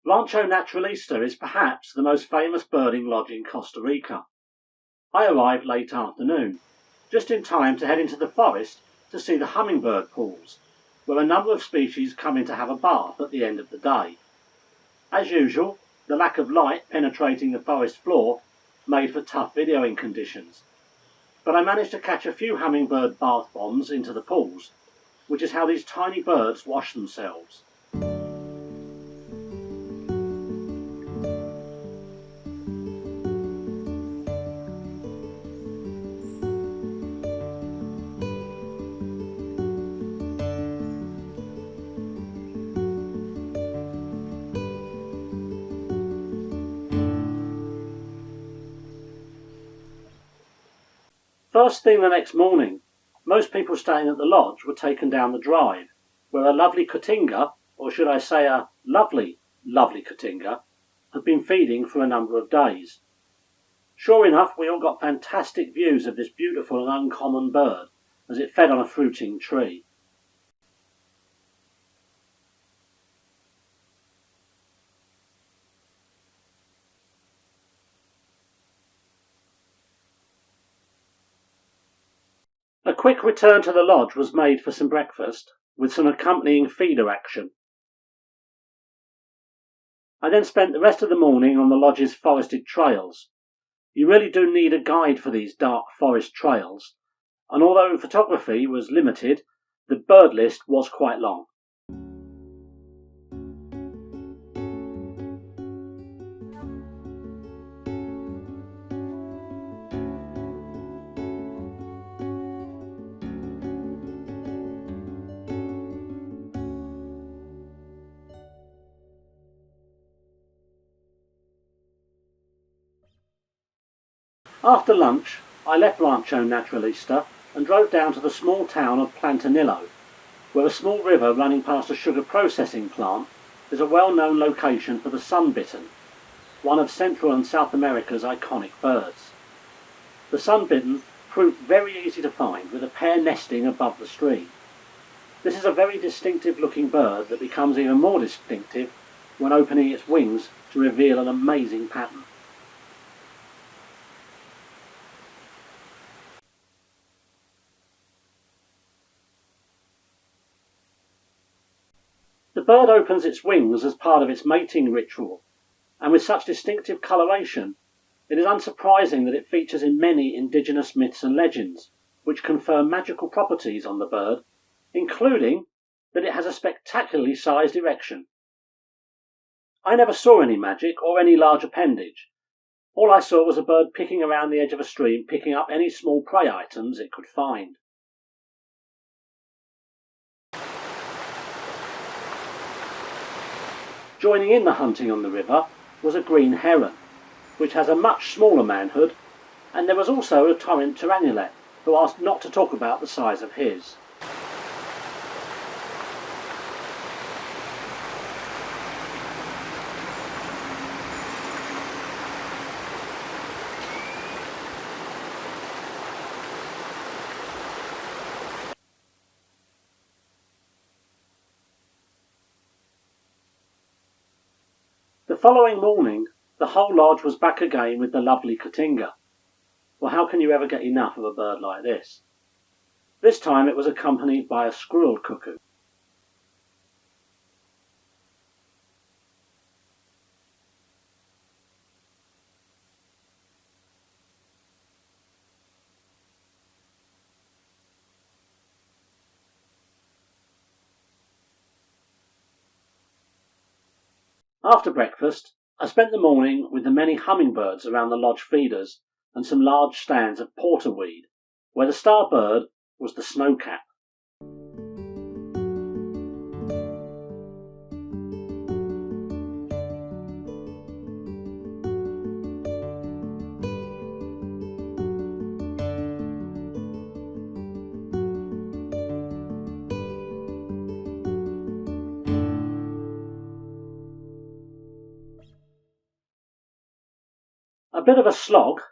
Rancho Naturalista is perhaps the most famous birding lodge in Costa Rica. I arrived late afternoon, just in time to head into the forest to see the hummingbird pools, where a number of species come in to have a bath at the end of the day. As usual, the lack of light penetrating the forest floor made for tough videoing conditions, but I managed to catch a few hummingbird bath bombs into the pools, which is how these tiny birds wash themselves. First thing the next morning, most people staying at the lodge were taken down the drive, where a lovely cotinga, or should I say a lovely cotinga, had been feeding for a number of days. Sure enough, we all got fantastic views of this beautiful and uncommon bird as it fed on a fruiting tree. A quick return to the lodge was made for some breakfast, with some accompanying feeder action. I then spent the rest of the morning on the lodge's forested trails. You really do need a guide for these dark forest trails, and although photography was limited, the bird list was quite long. After lunch, I left Rancho Naturalista and drove down to the small town of Planton Nillo, where a small river running past a sugar processing plant is a well-known location for the sunbitten, one of Central and South America's iconic birds. The sunbitten proved very easy to find, with a pair nesting above the stream. This is a very distinctive looking bird that becomes even more distinctive when opening its wings to reveal an amazing pattern. The bird opens its wings as part of its mating ritual, and with such distinctive coloration, it is unsurprising that it features in many indigenous myths and legends, which confer magical properties on the bird, including that it has a spectacularly sized erection. I never saw any magic or any large appendage. All I saw was a bird picking around the edge of a stream, picking up any small prey items it could find. Joining in the hunting on the river was a green heron, which has a much smaller manhood, and there was also a torrent pteranulate, who asked not to talk about the size of his. The following morning, the whole lodge was back again with the lovely cotinga. Well, how can you ever get enough of a bird like this? This time it was accompanied by a squirrel cuckoo. After breakfast, I spent the morning with the many hummingbirds around the lodge feeders and some large stands of porterweed, where the star bird was the snowcap. A bit of a slog,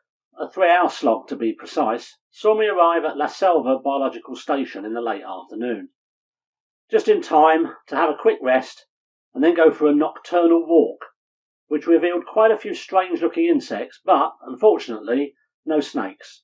a 3-hour slog to be precise, saw me arrive at La Selva biological station in the late afternoon, just in time to have a quick rest and then go for a nocturnal walk, which revealed quite a few strange looking insects, but unfortunately no snakes.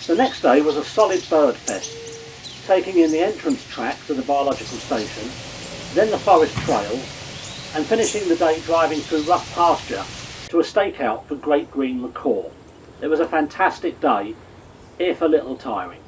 The next day was a solid bird fest, taking in the entrance track to the biological station, then the forest trails, and finishing the day driving through rough pasture to a stakeout for great green macaw. It was a fantastic day, if a little tiring.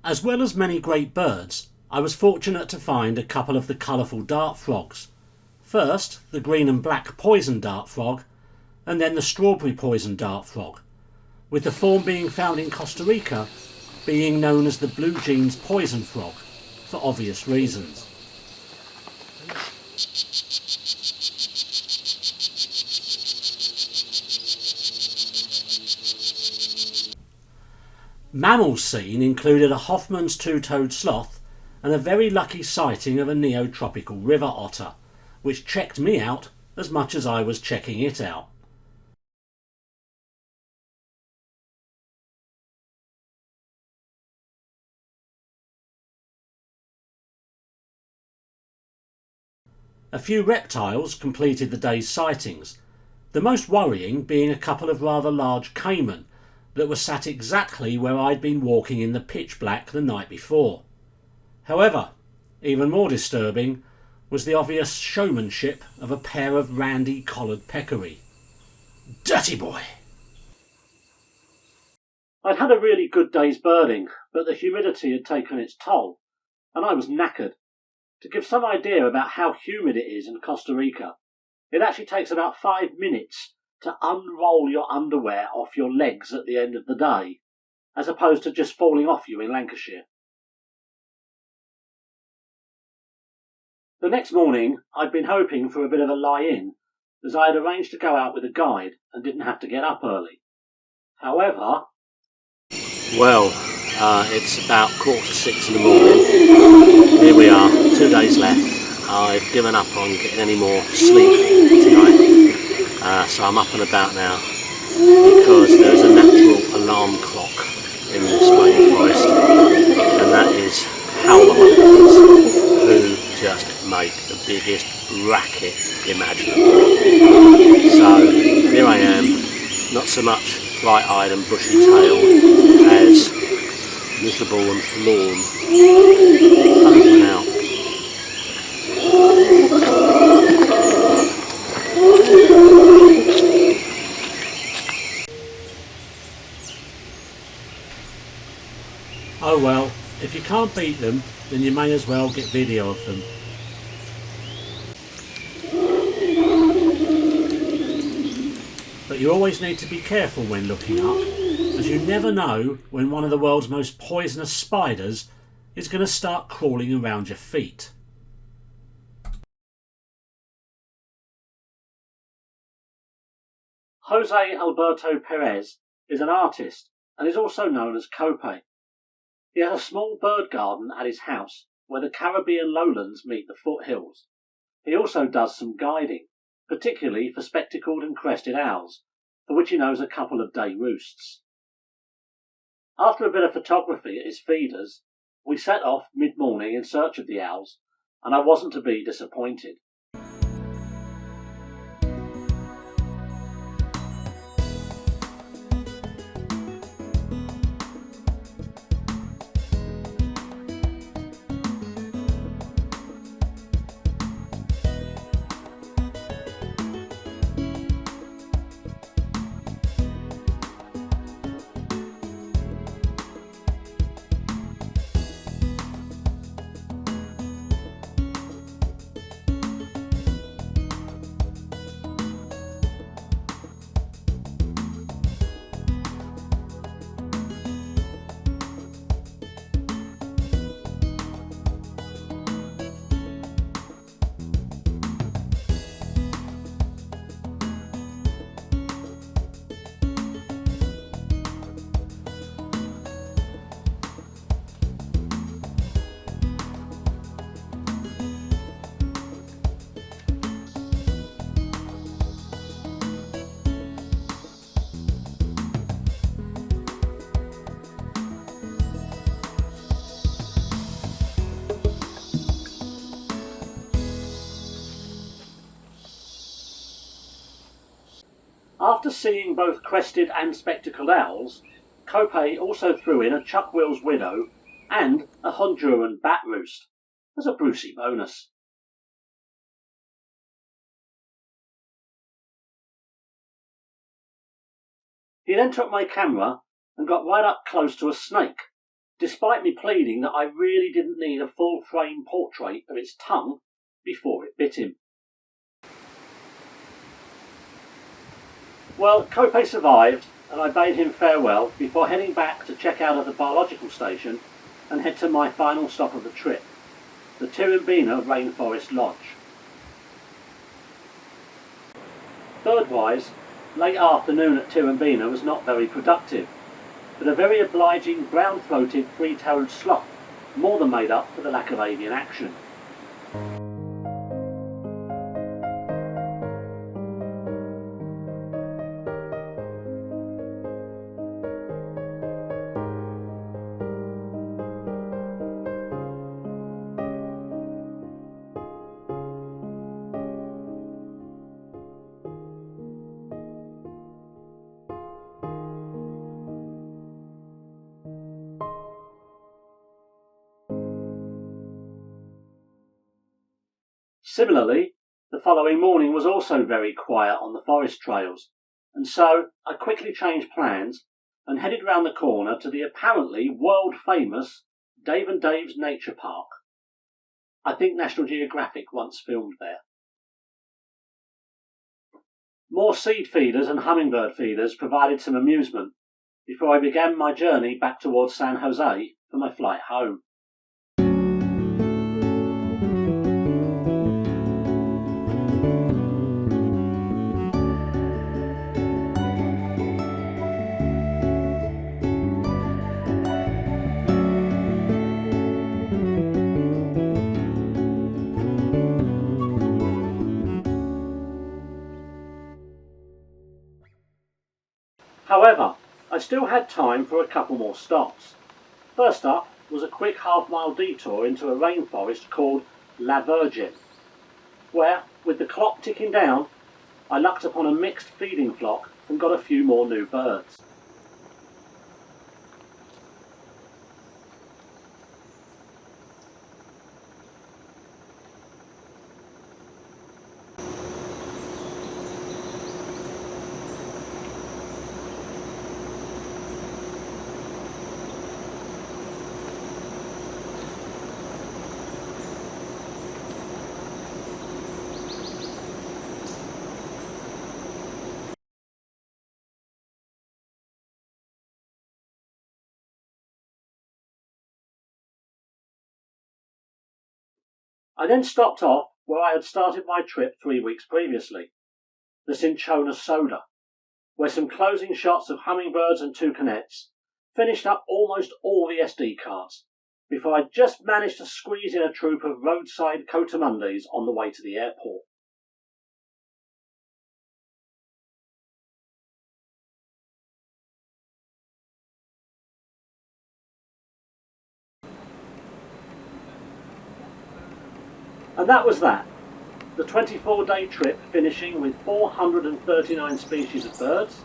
As well as many great birds, I was fortunate to find a couple of the colourful dart frogs. First, the green and black poison dart frog, and then the strawberry poison dart frog, with the form being found in Costa Rica being known as the blue jeans poison frog, for obvious reasons. Mammals seen included a Hoffman's two-toed sloth and a very lucky sighting of a neotropical river otter, which checked me out as much as I was checking it out. A few reptiles completed the day's sightings, the most worrying being a couple of rather large caiman that were sat exactly where I'd been walking in the pitch black the night before. However, even more disturbing was the obvious showmanship of a pair of randy collared peccary. Dirty boy! I'd had a really good day's birding, but the humidity had taken its toll, and I was knackered. To give some idea about how humid it is in Costa Rica, it actually takes about 5 minutes to unroll your underwear off your legs at the end of the day, as opposed to just falling off you in Lancashire. The next morning, I'd been hoping for a bit of a lie-in, as I had arranged to go out with a guide and didn't have to get up early. However... Well, it's about 5:45 in the morning. Here we are, 2 days left. I've given up on getting any more sleep tonight. So I'm up and about now, because there's a natural alarm clock in this rainforest, and that is howler monkeys, who just make the biggest racket imaginable. So here I am, not so much bright-eyed and bushy-tailed as miserable and forlorn. Over now. Oh well, if you can't beat them, then you may as well get video of them. But you always need to be careful when looking up, as you never know when one of the world's most poisonous spiders is going to start crawling around your feet. Jose Alberto Perez is an artist and is also known as Cope. He has a small bird garden at his house where the Caribbean lowlands meet the foothills. He also does some guiding, particularly for spectacled and crested owls, for which he knows a couple of day roosts. After a bit of photography at his feeders, we set off mid-morning in search of the owls, and I wasn't to be disappointed. After seeing both crested and spectacled owls, Cope also threw in a chuck-will's widow and a Honduran bat roost as a Brucey bonus. He then took my camera and got right up close to a snake, despite me pleading that I really didn't need a full-frame portrait of its tongue before it bit him. Well, Cope survived, and I bade him farewell before heading back to check out of the biological station and head to my final stop of the trip, the Tirimbina Rainforest Lodge. Bird-wise, late afternoon at Tirimbina was not very productive, but a very obliging brown-throated three-toed sloth more than made up for the lack of avian action. Similarly, the following morning was also very quiet on the forest trails, and so I quickly changed plans and headed round the corner to the apparently world-famous Dave and Dave's Nature Park. I think National Geographic once filmed there. More seed feeders and hummingbird feeders provided some amusement before I began my journey back towards San Jose for my flight home. However, I still had time for a couple more stops. First up was a quick half-mile detour into a rainforest called La Virgin, where, with the clock ticking down, I lucked upon a mixed feeding flock and got a few more new birds. I then stopped off where I had started my trip 3 weeks previously, the Cinchona Soda, where some closing shots of hummingbirds and toucanettes finished up almost all the SD cards, before I just managed to squeeze in a troop of roadside coatimundis on the way to the airport. And that was that. The 24-day trip finishing with 439 species of birds,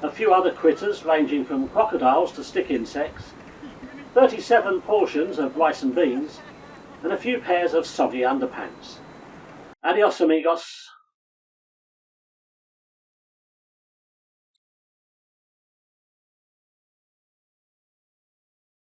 a few other critters ranging from crocodiles to stick insects, 37 portions of rice and beans, and a few pairs of soggy underpants. Adios amigos.